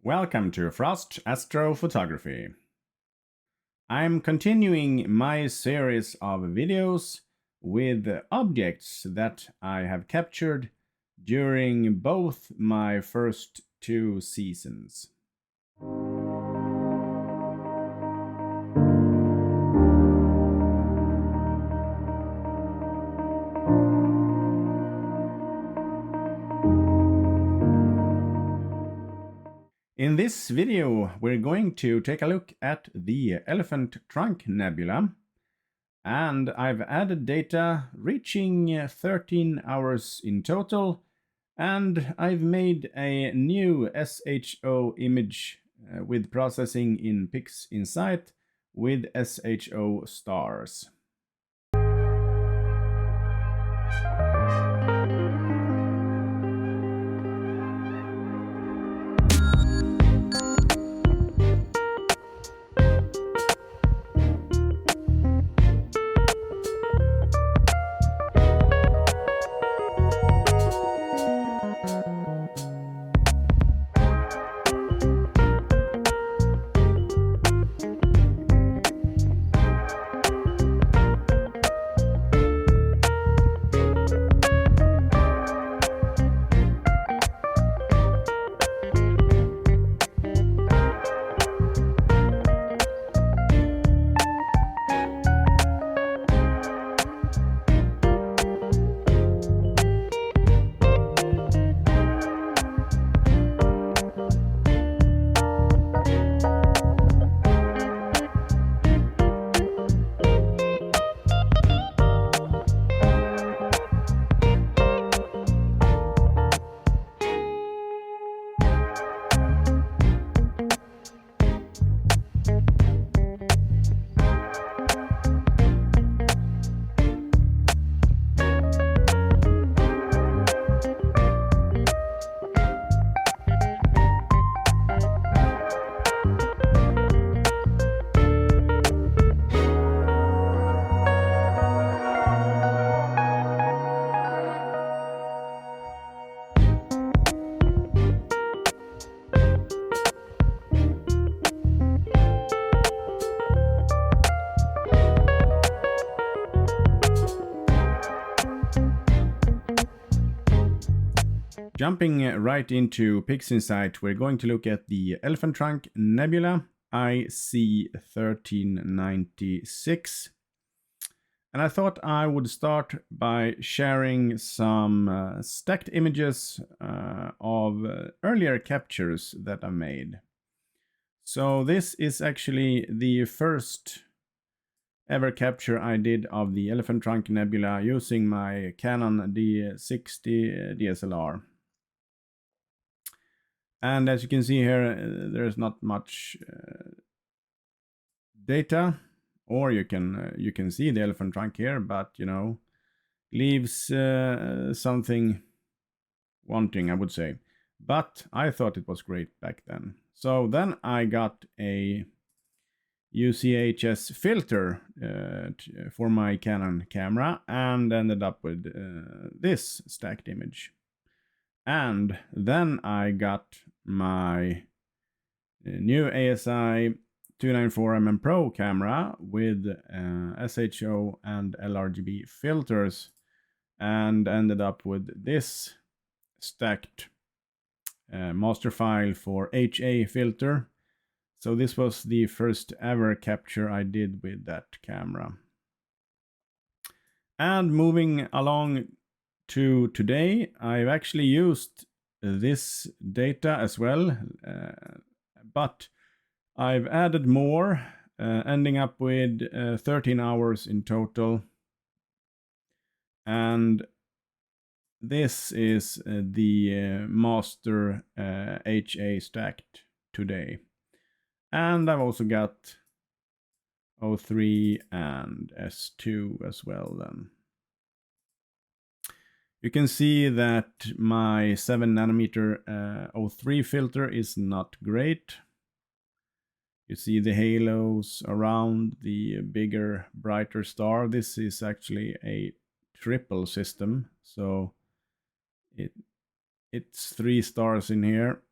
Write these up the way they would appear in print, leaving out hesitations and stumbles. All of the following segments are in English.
Welcome to Frost Astrophotography. I'm continuing my series of videos with objects that I have captured during both my first two seasons. In this video, we're going to take a look at the Elephant Trunk Nebula, and I've added data reaching 13 hours in total, and I've made a new SHO image with processing in PixInsight with SHO stars. Jumping right into PixInsight, we're going to look at the Elephant Trunk Nebula IC1396. And I thought I would start by sharing some stacked images of earlier captures that I made. So this is actually the first ever capture I did of the Elephant Trunk Nebula using my Canon D60 DSLR. And as you can see here, there's not much data, or you can see the elephant trunk here, but you know, leaves something wanting, I would say. But I thought it was great back then. So then I got a UHCS filter for my Canon camera and ended up with this stacked image. And then I got my new ASI294MM Pro camera with SHO and LRGB filters and ended up with this stacked master file for HA filter. So this was the first ever capture I did with that camera. And moving along to today, I've actually used this data as well, but I've added more, ending up with 13 hours in total. And this is the master HA stacked today. And I've also got O3 and S2 as well then. You can see that my 7nm O3 filter is not great. You see the halos around the bigger, brighter star. This is actually a triple system, so it's 3 stars in here.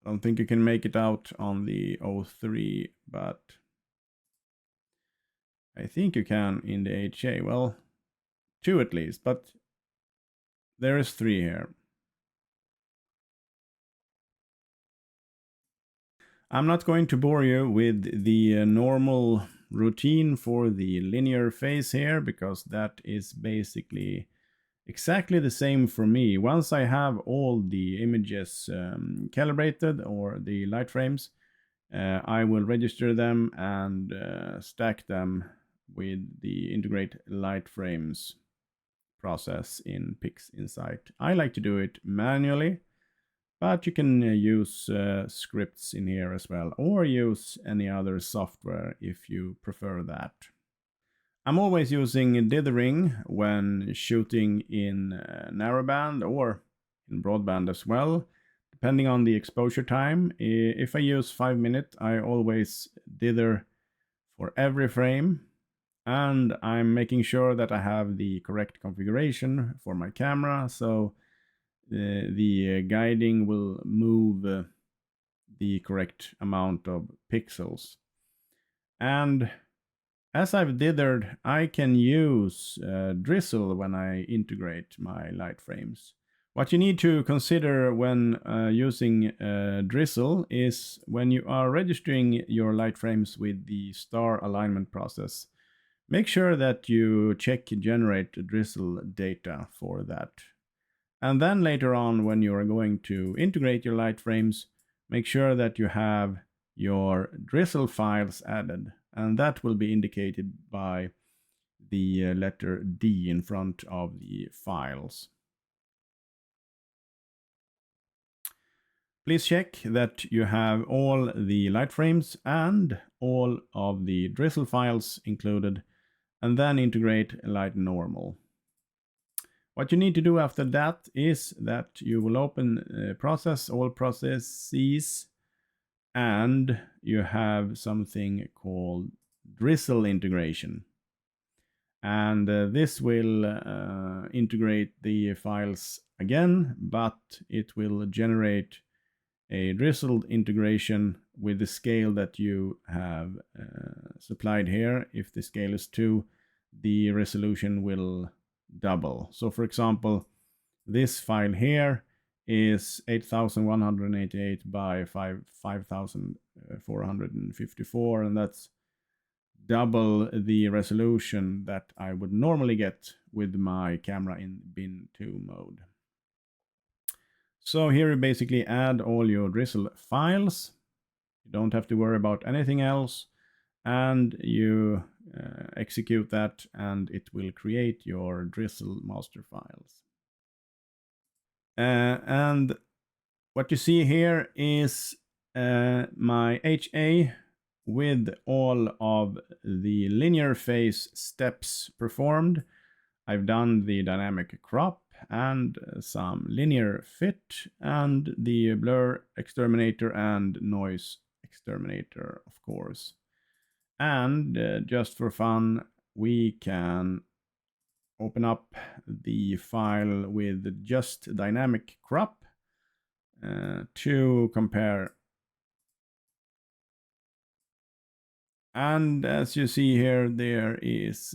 don't think you can make it out on the O3, but I think you can in the HA. Well, 2 at least, but there is 3 here. I'm not going to bore you with the normal routine for the linear phase here, because that is basically exactly the same for me. Once I have all the images calibrated, or the light frames, I will register them and stack them with the integrate light frames process in PixInsight. I like to do it manually, but you can use scripts in here as well, or use any other software if you prefer that. I'm always using dithering when shooting in narrowband or in broadband as well, depending on the exposure time. If I use 5 minutes, I always dither for every frame, and I'm making sure that I have the correct configuration for my camera, so the guiding will move the correct amount of pixels. And as I've dithered, I can use drizzle when I integrate my light frames. What you need to consider when using drizzle is when you are registering your light frames with the star alignment process, make sure that you check generate drizzle data for that. And then later on, when you are going to integrate your light frames, make sure that you have your drizzle files added, and that will be indicated by the letter D in front of the files. Please check that you have all the light frames and all of the drizzle files included, and then integrate light normal. What you need to do after that is that you will open process, all processes, and you have something called drizzle integration. And this will integrate the files again, but it will generate a drizzled integration with the scale that you have supplied here. If the scale is 2, the resolution will double. So for example, this file here is 8188 by 5454, and that's double the resolution that I would normally get with my camera in bin 2 mode. So here you basically add all your drizzle files. You don't have to worry about anything else, and you execute that, and it will create your drizzle master files. And what you see here is my HA with all of the linear phase steps performed. I've done the dynamic crop and some linear fit and the blur exterminator and noise exterminator, of course. And just for fun, we can open up the file with just dynamic crop to compare. And as you see here, there is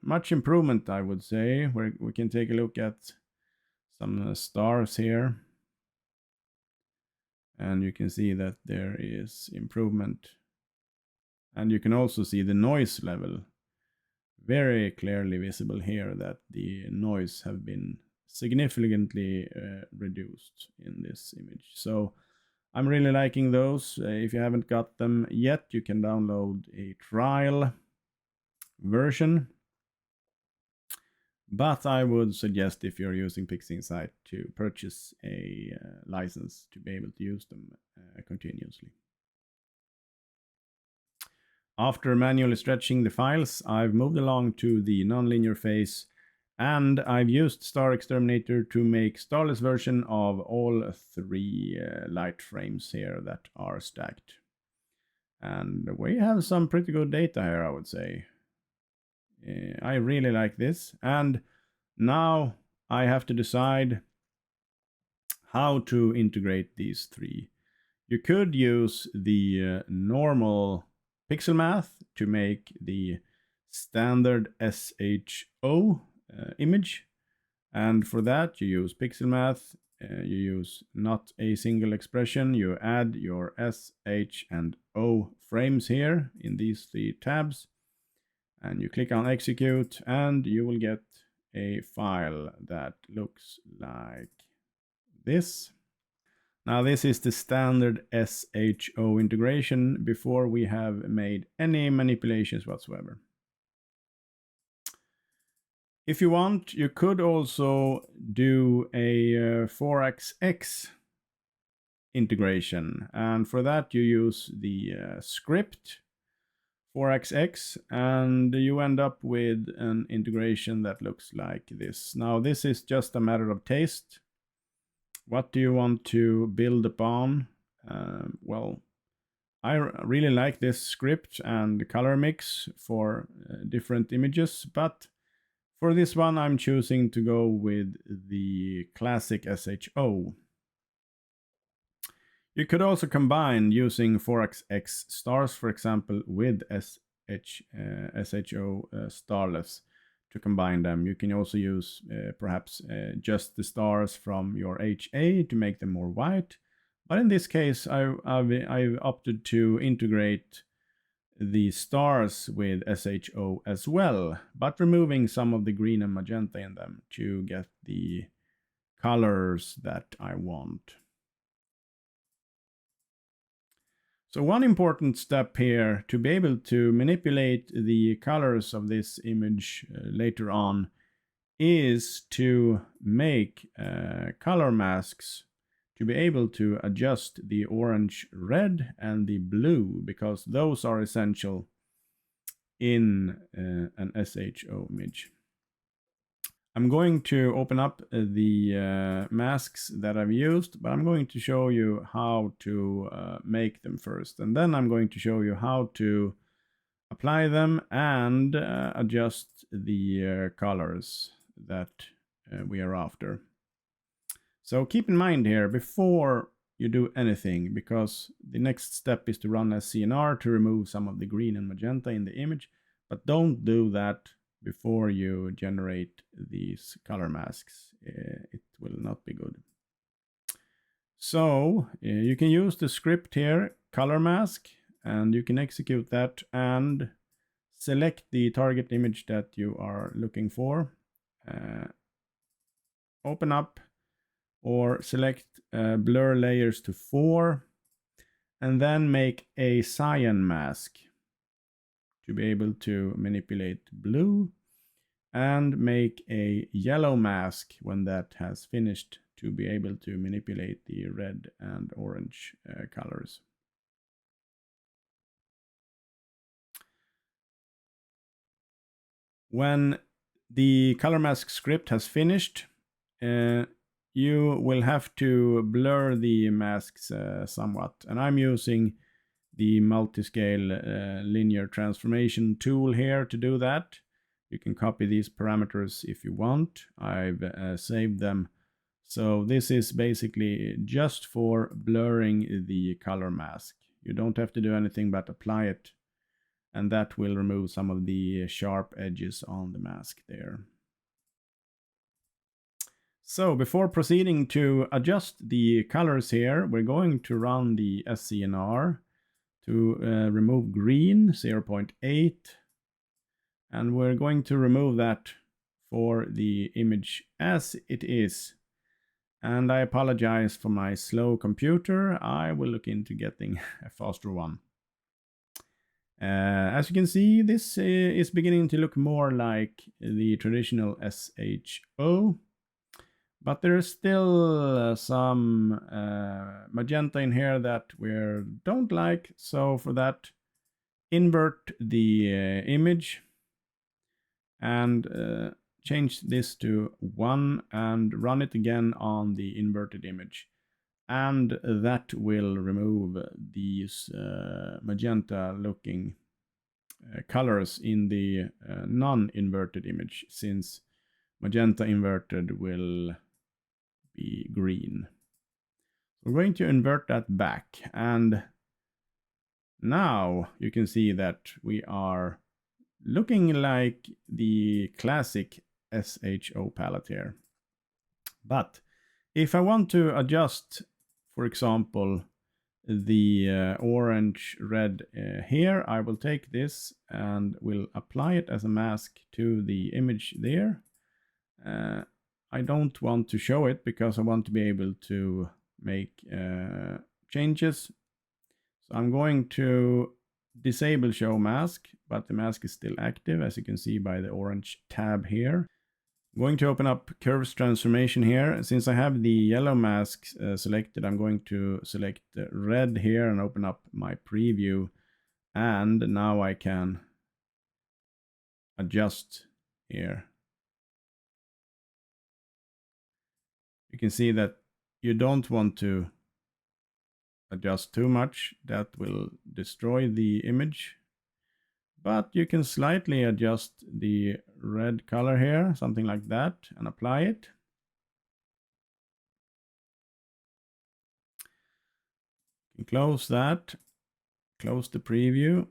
much improvement, I would say, where we can take a look at some stars here. And you can see that there is improvement. And you can also see the noise level very clearly visible here, that the noise have been significantly reduced in this image. So I'm really liking those. If you haven't got them yet, you can download a trial version. But I would suggest, if you're using PixInsight, to purchase a license to be able to use them continuously. After manually stretching the files, I've moved along to the nonlinear phase, and I've used Star Exterminator to make starless version of all 3 light frames here that are stacked. And we have some pretty good data here, I would say. I really like this. And now I have to decide how to integrate these 3. You could use the normal pixel math to make the standard SHO image. And for that, you use pixel math, you use not a single expression, you add your S, H, and O frames here in these 3 tabs, and you click on execute, and you will get a file that looks like this. Now this is the standard SHO integration before we have made any manipulations whatsoever. If you want, you could also do a 4XX integration, and for that you use the script 4XX, and you end up with an integration that looks like this. Now this is just a matter of taste. What do you want to build upon? Well, I really like this script and color mix for different images, but for this one I'm choosing to go with the classic SHO. You could also combine using 4XX stars, for example, with SHO starless to combine them. You can also use perhaps just the stars from your HA to make them more white. But in this case, I've opted to integrate the stars with SHO as well, but removing some of the green and magenta in them to get the colors that I want. So one important step here to be able to manipulate the colors of this image later on is to make color masks to be able to adjust the orange, red, and the blue, because those are essential in an SHO image. I'm going to open up the masks that I've used, but I'm going to show you how to make them first. And then I'm going to show you how to apply them and adjust the colors that we are after. So keep in mind here before you do anything, because the next step is to run a CNR to remove some of the green and magenta in the image, but don't do that before you generate these color masks. It will not be good. So you can use the script here, color mask, and you can execute that and select the target image that you are looking for. Open up or select blur layers to 4, and then make a cyan mask to be able to manipulate blue, and make a yellow mask when that has finished to be able to manipulate the red and orange colors. When the color mask script has finished, you will have to blur the masks somewhat, and I'm using the multiscale linear transformation tool here to do that. You can copy these parameters if you want. I've saved them. So this is basically just for blurring the color mask. You don't have to do anything but apply it, and that will remove some of the sharp edges on the mask there. So before proceeding to adjust the colors here, we're going to run the SCNR to remove green 0.8, and we're going to remove that for the image as it is. And I apologize for my slow computer. I will look into getting a faster one. As you can see, this is beginning to look more like the traditional SHO. But there's still some magenta in here that we don't like. So for that, invert the image and change this to 1 and run it again on the inverted image. And that will remove these magenta looking colors in the non-inverted image, since magenta inverted will be green. We're going to invert that back, and now you can see that we are looking like the classic SHO palette here. But if I want to adjust, for example, the orange red here, I will take this and will apply it as a mask to the image there. I don't want to show it because I want to be able to make changes. So I'm going to disable show mask, but the mask is still active, as you can see by the orange tab here. I'm going to open up curves transformation here. Since I have the yellow mask selected, I'm going to select the red here and open up my preview. And now I can adjust here. You can see that you don't want to adjust too much. That will destroy the image. But you can slightly adjust the red color here, something like that, and apply it. You can close that, close the preview.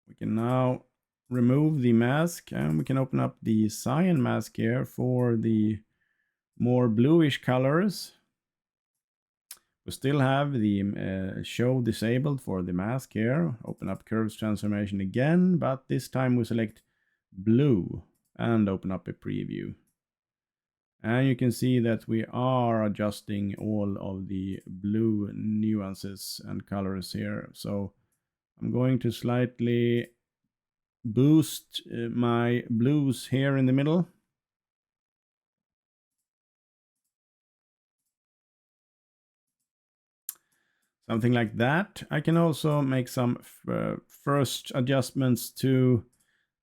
We can now remove the mask, and we can open up the cyan mask here for the more bluish colors. We still have the show disabled for the mask here. Open up curves transformation again, but this time we select blue and open up a preview. And you can see that we are adjusting all of the blue nuances and colors here. So I'm going to slightly boost my blues here in the middle. Something like that. I can also make some first adjustments to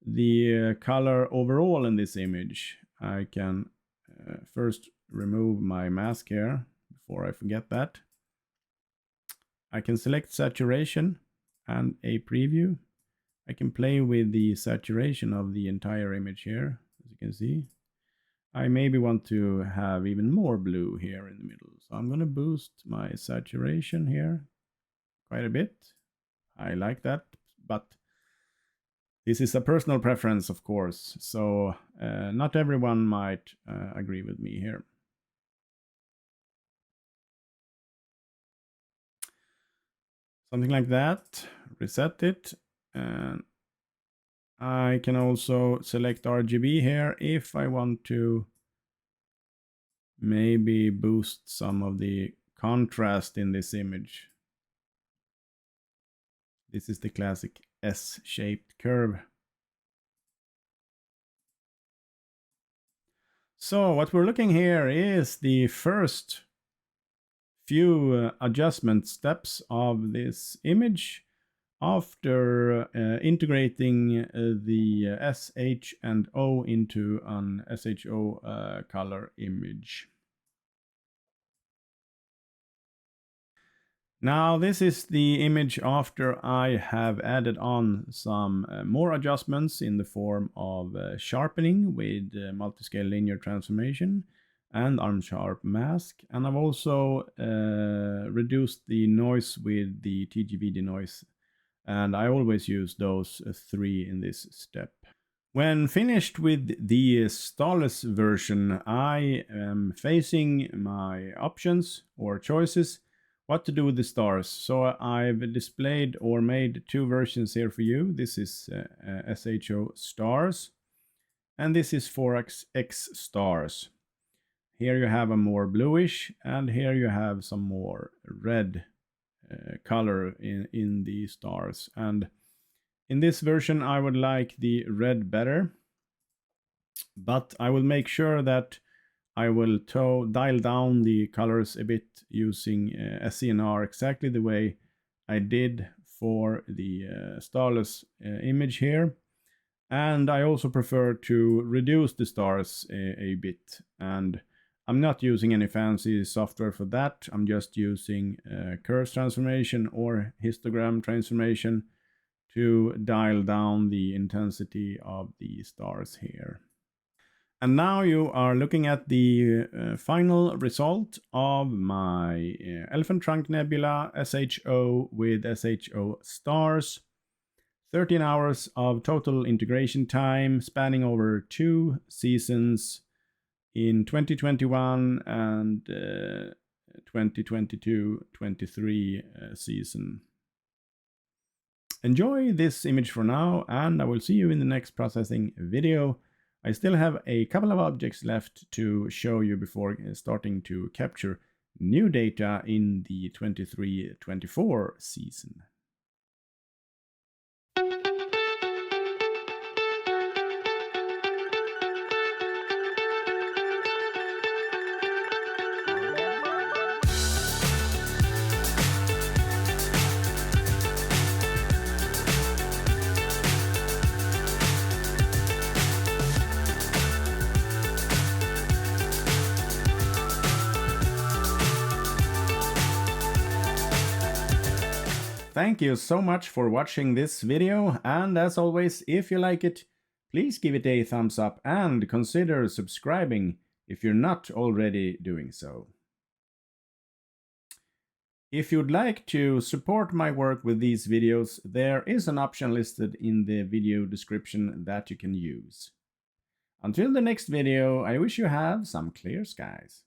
the color overall in this image. I can first remove my mask here before I forget that. I can select saturation and a preview. I can play with the saturation of the entire image here, as you can see. I maybe want to have even more blue here in the middle. So I'm going to boost my saturation here quite a bit. I like that, but this is a personal preference, of course. So not everyone might agree with me here. Something like that. Reset it. And I can also select RGB here if I want to maybe boost some of the contrast in this image. This is the classic S-shaped curve. So what we're looking here is the first few adjustment steps of this image after integrating the SH and O into an SHO color image. Now this is the image after I have added on some more adjustments in the form of sharpening with multiscale linear transformation and arm sharp mask, and I've also reduced the noise with the TGV denoise. And I always use those three in this step. When finished with the starless version, I am facing my options or choices, what to do with the stars. So I've displayed or made two versions here for you. This is SHO stars, and this is 4X stars. Here you have a more bluish, and here you have some more red color in the stars. And in this version I would like the red better, but I will make sure that I will dial down the colors a bit using SCNR exactly the way I did for the starless image here. And I also prefer to reduce the stars a bit, and I'm not using any fancy software for that. I'm just using curves transformation or histogram transformation to dial down the intensity of the stars here. And now you are looking at the final result of my Elephant Trunk Nebula SHO with SHO stars. 13 hours of total integration time spanning over 2 seasons in 2021 and 2022-23 season. Enjoy this image for now, and I will see you in the next processing video. I still have a couple of objects left to show you before starting to capture new data in the 23-24 season. Thank you so much for watching this video, and as always, if you like it, please give it a thumbs up and consider subscribing if you're not already doing so. If you'd like to support my work with these videos, there is an option listed in the video description that you can use. Until the next video, I wish you have some clear skies.